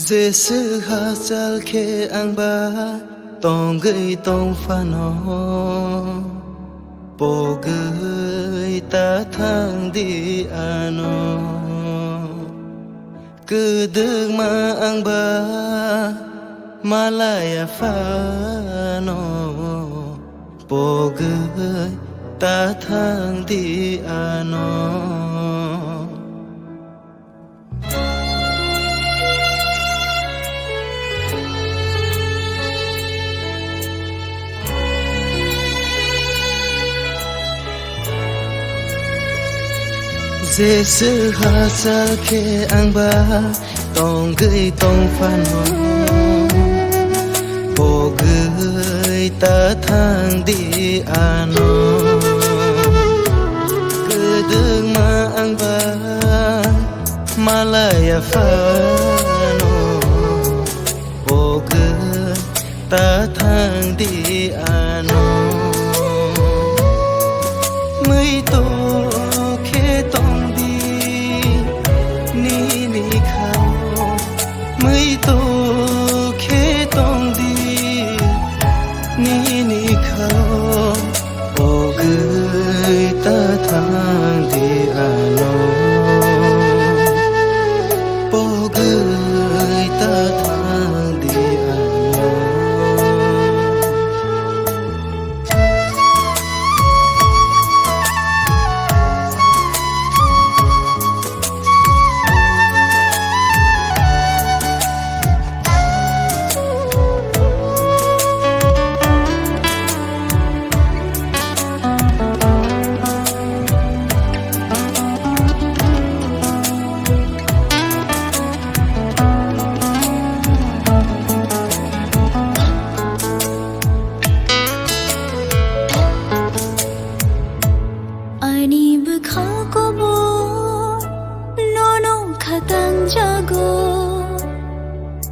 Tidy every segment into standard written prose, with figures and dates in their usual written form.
Giêsu hasal khe ang ba tong gơi tong phano po gơi ta thang đi ano cứ được mà ang ba malaya phano po gơi ta thang đi ano Giêsu hasal khe ang ba tong gơi tong phano po gơi ta thang đi ano cứ đừng mà ang ba malaya phano po gơi ta thang đi ano mới to khe tong mấy tô khế tông đi ni khao ô gửi ta thang đi ano ô gửi ta thang đi ano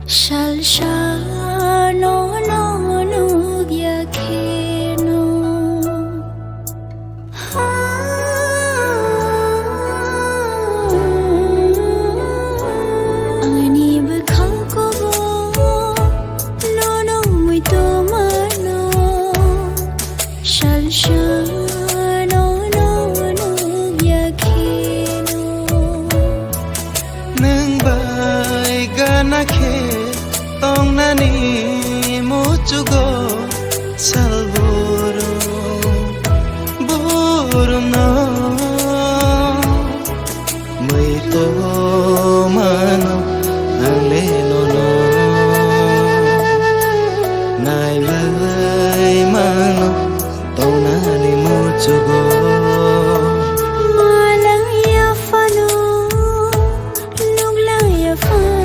Shal sha no bia ke no ani ba khang ko bo no mui to ma no shal sha no bia ke no nâng bài gana khe tong nani muchugo salvoro burum no mai to mano ale no nai lai mano tong nani muchugo malaya fano nuglaya fano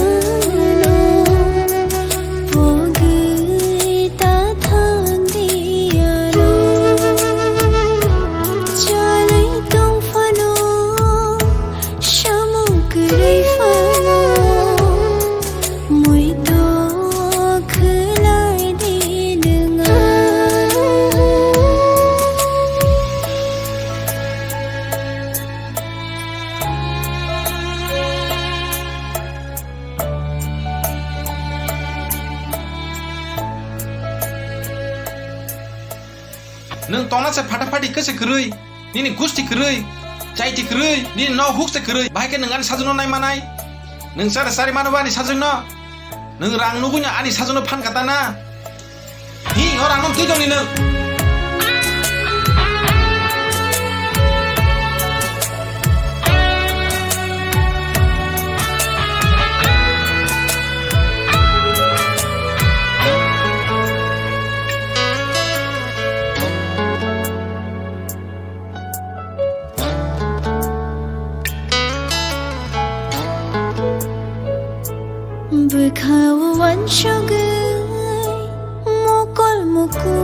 nung tona se phata-phati ke se krui nini gusti krui chai ti krui nini no huk se krui bai ke nungan sajuno nai manai nung sare sare manubani sajuno nung rang nugunya ani sajuno phan katana hi orang nom tujong ni nung bực hàoวันcho gửi mô col mô cu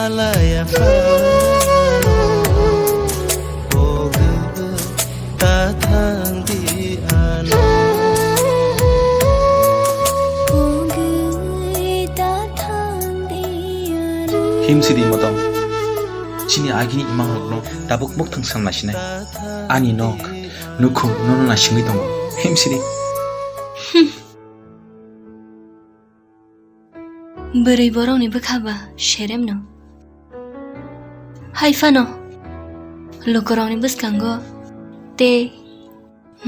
malaya fano ogu ta thang di ano ogu ta thang di ano himsidi modong chini agini imang hokno dabuk muk thang san masinai ani nok nukhu nono na singui dong himsidi बोरै बरावनिबो खाबा शेरेमनो हाइफानो लोकरावनि बसकांगो ते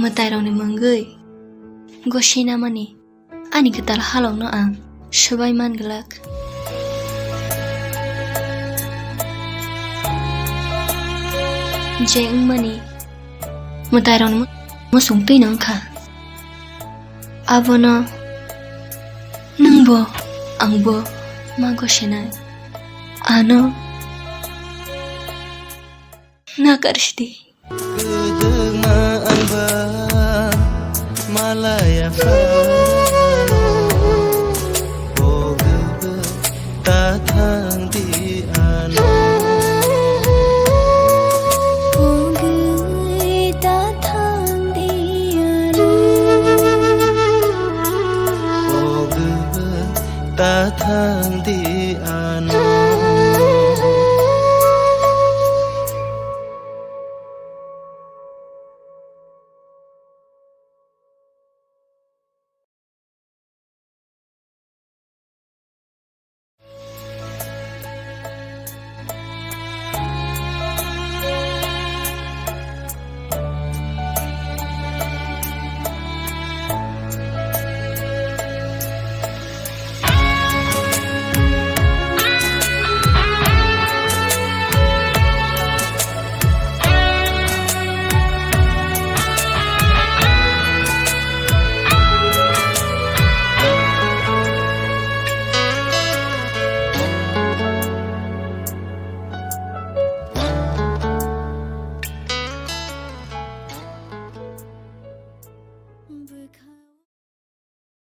मतायरावनि मंगै गशिना मानि आनि गताल हालावनो आं सबाय मानगलाक जें मानि मतायरावनि मसुं तैनंखा आबोनो नंबो आंबो मा गशेनाय आनो नाकारशदी Kuduma amba malaya fano ogu ta thang di ano ogu ta thang di ano ogu ta thang di ano